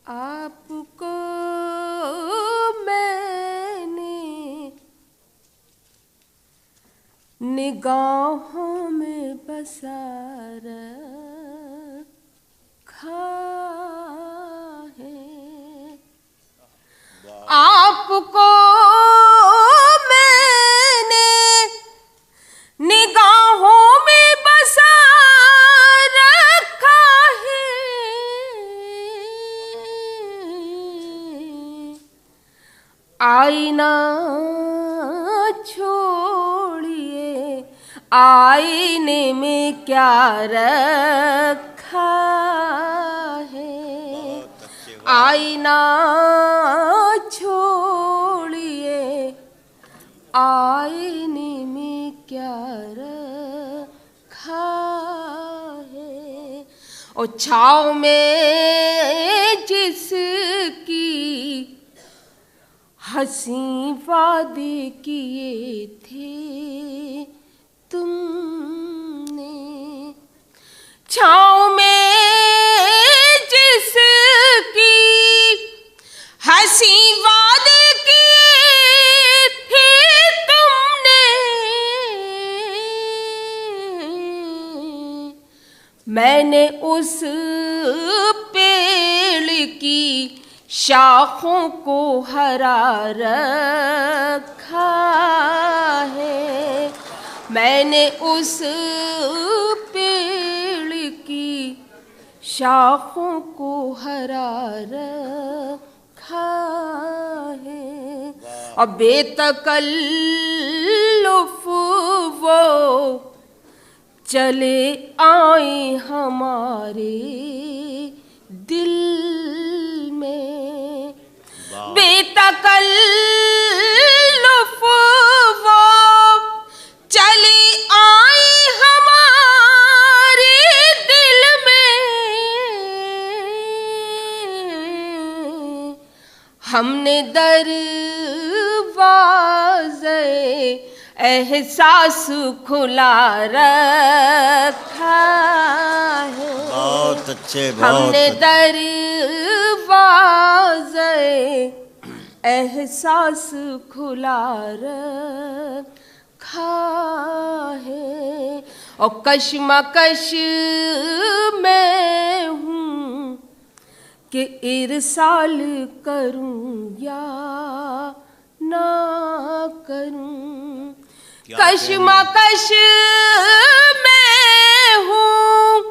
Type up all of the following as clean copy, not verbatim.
आपको मैंने निगाहों में बसा रखा है। आपको मैंने निगाहों में बसा रखा है। आईना छोड़िए, आईने में क्या रखा है। आईना छोड़िए, आईने में क्या रखा है। और छाँव में जिसकी हंसी वादे किए थे तुमने, छाँव में जिसकी हंसी वादे किए थे तुमने, मैंने उस पेड़ की शाखों को हरा रखा है। मैंने उस पेड़ की शाखों को हरा रखा है। और बेतकल्लुफ वो चले आए हमारे दिल में। बेतकल्लुफ वो चले आए हमारे दिल में। हमने दरवाज़े एहसास खुला रखा है। बहुत अच्छे, हमने दरवाज़े एहसास खुला रखा है। और कश्मकश में हूँ कि इरसाल करूँ या ना करूँ। कश्मकश में हूँ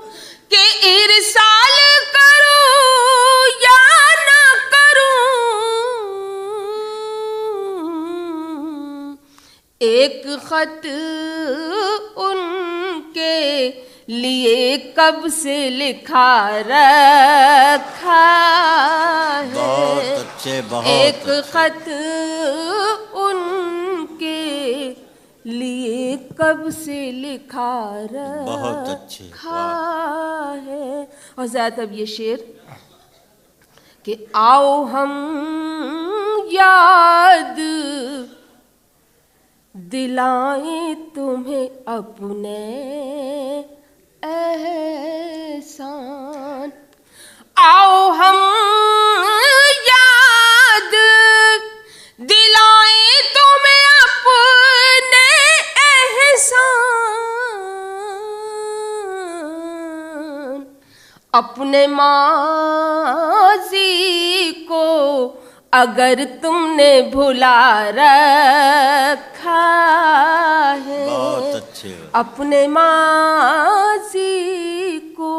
कि इरसाल करूँ या ना करूँ। एक खत उनके लिए कब से लिखा रखा है। बहुत अच्छे, बहुत एक अच्छे। खत उनके लिए कब से लिखा बहुत अच्छे, रखा है। और ज़्यादा अब ये शेर कि आओ हम याद दिलाएं तुम्हें अपने एहसान। आओ हम याद दिलाएं तुम्हें अपने एहसान। अपने माज़ी को अगर तुमने भुला रखा है। बहुत अच्छे। अपने माज़ी को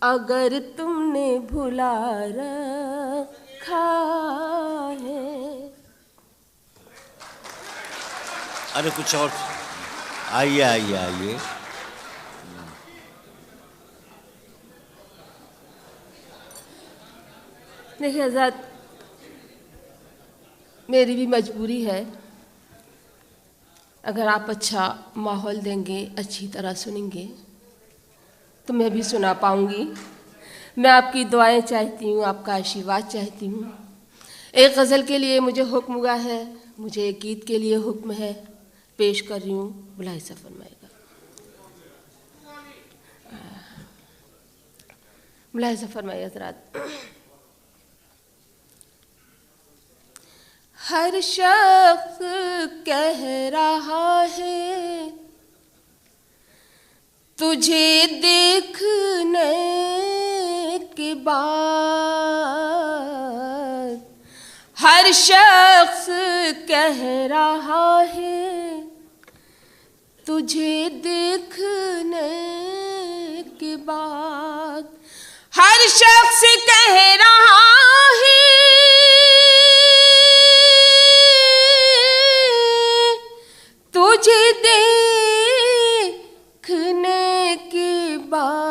अगर तुमने भुला रखा है। अरे कुछ और, आइए आइए आइए। देखिए आज़ाद, मेरी भी मजबूरी है। अगर आप अच्छा माहौल देंगे, अच्छी तरह सुनेंगे तो मैं भी सुना पाऊंगी। मैं आपकी दुआएं चाहती हूँ, आपका आशीर्वाद चाहती हूँ। एक गज़ल के लिए मुझे हुक्म हुआ है, मुझे एक गीत के लिए हुक्म है, पेश कर रही हूँ। मुलाहिज़ा फरमाएगा, मुलाहिज़ा फरमाइए हज़रात। हर शख्स कह रहा है तुझे देखने के बाद, हर शख्स कह रहा है तुझे देखने के बाद, हर शख्स कह रहा है तुझे देखने के बाद,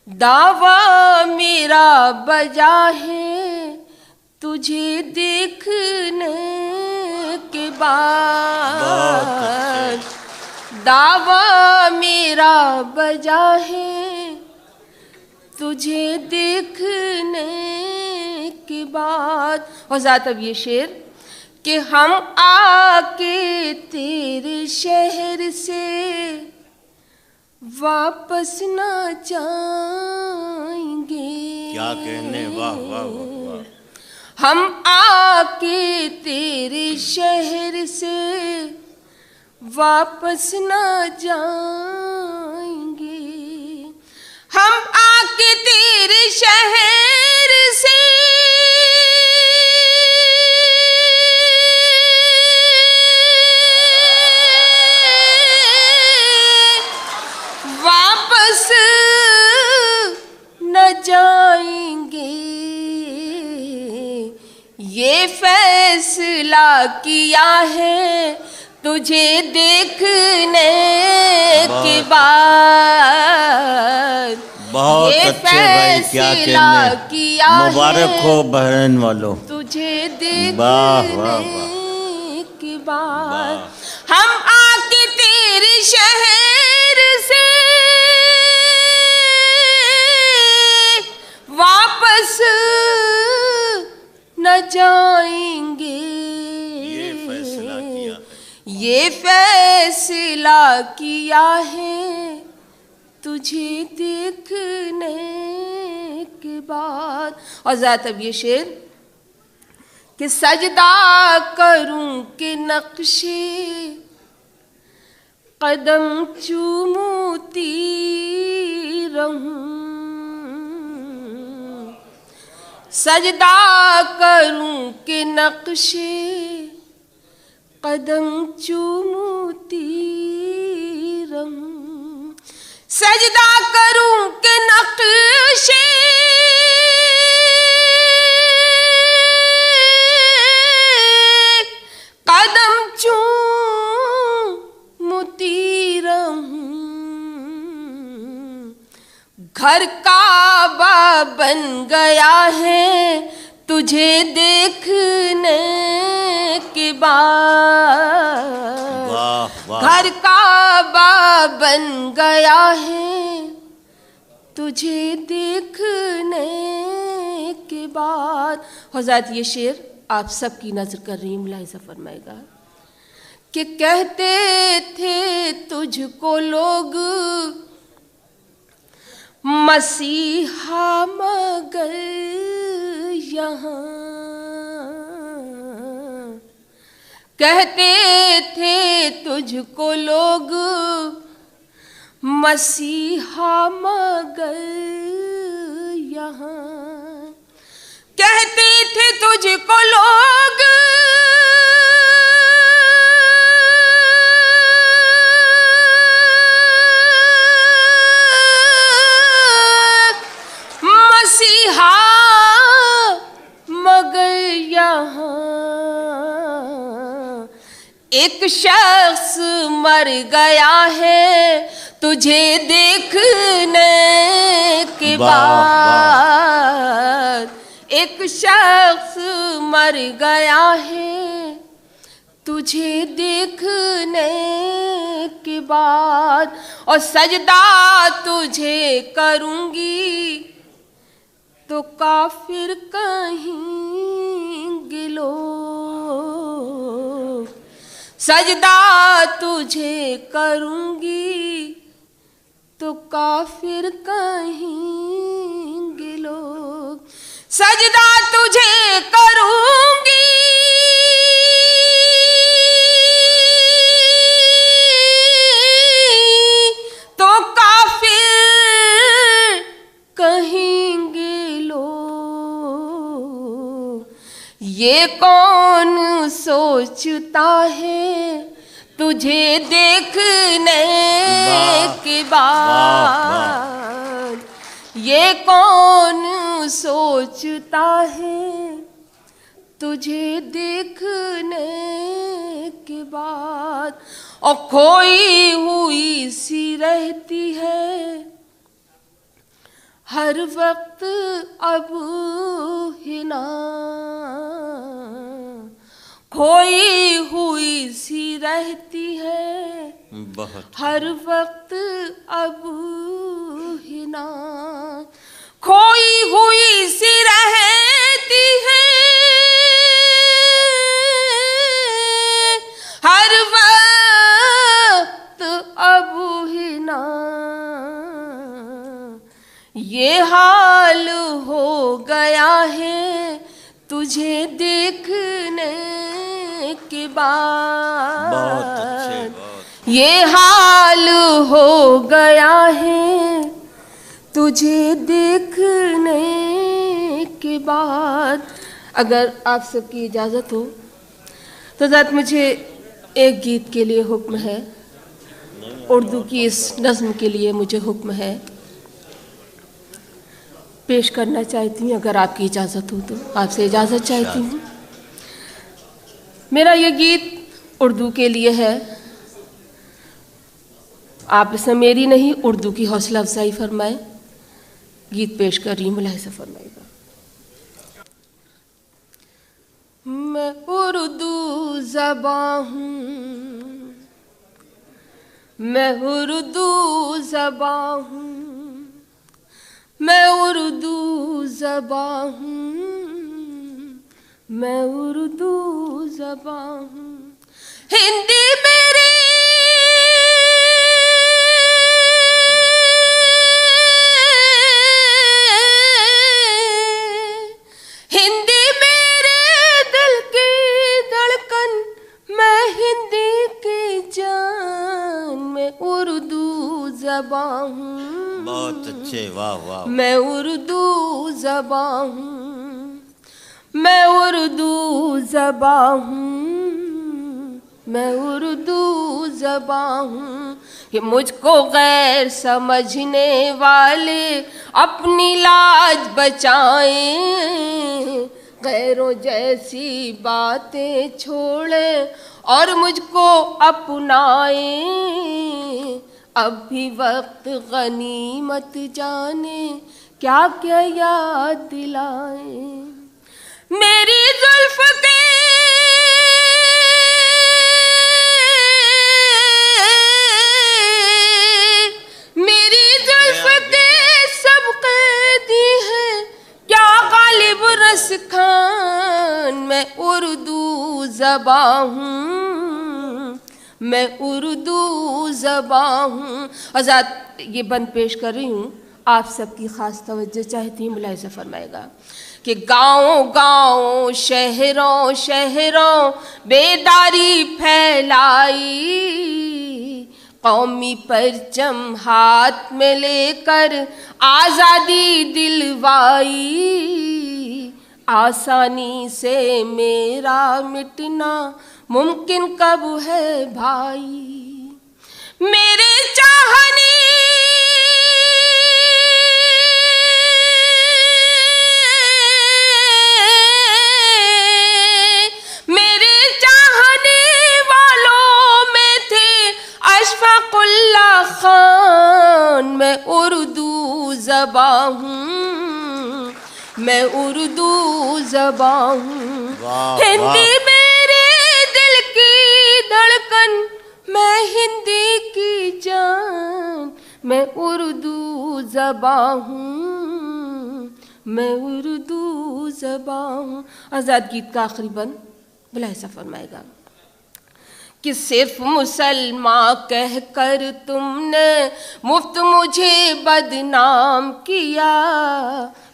दावा मेरा बजा है तुझे देखने के बाद, दावा मेरा बजा है तुझे देखने के बाद। और ज़ात अब ये शेर कि हम आके तेरे शहर से वापस ना जाएंगे। क्या कहने, वाह वाह वाह। हम आके तेरे शहर से वापस ना जाएंगे, हम आके तेरे शहर से वापस न जाएंगे। ये फैसला किया है तुझे देखने के बाद। बहुत अच्छे भाई, क्या कहने, मुबारक हो बहन वालों। तुझे देखने के बाद हम आके तेरे शहर से वापस न जाएंगे। ये फैसला किया है तुझे देखने के बाद। और ज़ात अब ये शेर कि सजदा करूं के नक्शे कदम चूमती रहूं, सजदा करूं के नक्शे कदम चूमती रहूं, सजदा करूं के नक्शे कदम चूमती रहूं, घर काबा बन गया है तुझे देखने के बाद। घर काबा बन गया है तुझे देखने के बाद। हज़रत ये शेर आप सबकी नजर कर रही हूँ, मुलाहिज़ा फरमाएगा कि कहते थे तुझको लोग मसीहा मगर यहाँ, कहते थे तुझको लोग मसीहा मगर यहाँ, कहते थे तुझको लोग मसीहा मगर यहाँ। एक शख्स मर गया है तुझे देखने के बाद, एक शख्स मर गया है तुझे देखने के बाद। और सजदा तुझे करूंगी तो काफिर कहेंगे लोग, सजदा तुझे करूंगी तो काफिर कहेंगे लोग, सजदा तुझे करूं ये कौन सोचता है तुझे देखने के बाद, ये कौन सोचता है तुझे देखने के बाद, और खोई हुई सी रहती है हर वक्त अब हिना, खोई हुई सी रहती है बहुत हर वक्त अब हिना, खोई हुई सी रहती है हर वक्त अब हिना, ये हाल हो गया है तुझे देखने के बाद, ये हाल हो गया है तुझे देखने के बाद। अगर आप सबकी इजाज़त हो तो ज़ात मुझे एक गीत के लिए हुक्म है, उर्दू की इस नज़्म के लिए मुझे हुक्म है, पेश करना चाहती हूँ। अगर आपकी इजाज़त हो तो आपसे इजाज़त चाहती हूँ। मेरा ये गीत उर्दू के लिए है, आप इसमें मेरी नहीं उर्दू की हौसला अफजाई फरमाएं। गीत पेश कर रही हूँ, मुलाहिज़ा फरमाइएगा। मैं उर्दू ज़बां हूँ, मैं उर्दू ज़बां हूँ, मैं उर्दू ज़बां हूँ, मैं उर्दू ज़बां हूँ। हिंदी मेरी हिंदी मेरे दिल की धड़कन, मैं हिंदी की जान, मैं उर्दू ज़बां हूँ। बहुत अच्छे, वाह वाह। मैं उर्दू ज़बां हूँ, मैं उर्दू ज़बां हूँ, मैं उर्दू ज़बां हूँ। कि मुझको गैर समझने वाले अपनी लाज बचाएं, गैरों जैसी बातें छोड़ें और मुझको अपनाएं। अब भी वक्त गनीमत जाने क्या क्या याद दिलाएं। मेरी जुल्फ के मेरी जुल्फ के सब कैदी हैं क्या गालिब रस खान। मैं उर्दू ज़बां हूँ, मैं उर्दू ज़बां हूँ। आज़ाद ये बंद पेश कर रही हूँ, आप सबकी ख़ास तवज्जो चाहती हूँ, मुलाहिज़ा फरमाएगा। कि गाँव गाँव शहरों शहरों बेदारी फैलाई, कौमी परचम हाथ में लेकर आज़ादी दिलवाई। आसानी से मेरा मिटना मुमकिन कब है भाई। मेरे चाहने अशफाकुल्लाह खान। मैं उर्दू ज़बां हूँ, मैं उर्दू ज़बां हूँ। हिंदी मेरे दिल की धड़कन, मैं हिंदी की जान। मैं उर्दू ज़बां हूँ, मैं उर्दू ज़बां हूँ। आज़ाद गीत का आखिरी बंद मुलाहिज़ा फरमाएगा। कि सिर्फ मुसलमान कहकर तुमने मुफ्त मुझे बदनाम किया।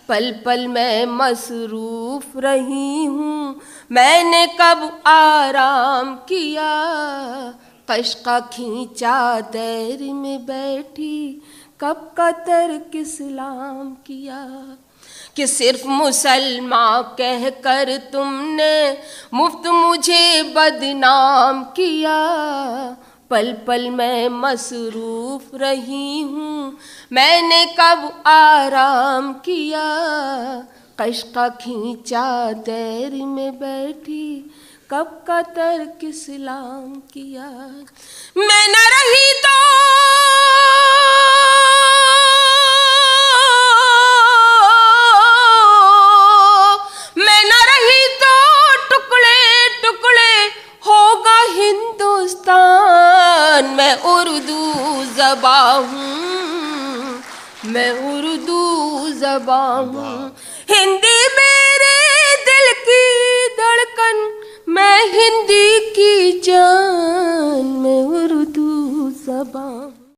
पल पल मैं मसरूफ रही हूँ, मैंने कब आराम किया। कश्का खींचा दैर में बैठी कब का तर्क इस्लाम किया, कि सिर्फ मुसलमान कहकर तुमने मुफ्त मुझे बदनाम किया। पल पल मैं मसरूफ रही हूँ, मैंने कब आराम किया। कश्का खींचा दैर में बैठी, कब का तर्क इस्लाम किया। मैं न रही तो मैं न रही तो टुकड़े टुकड़े होगा हिंदुस्तान। मैं उर्दू ज़बां हूँ, मैं उर्दू ज़बां हूँ। हिंदी मेरे दिल की धड़कन, मैं हिंदी की जान, मैं उर्दू ज़बां।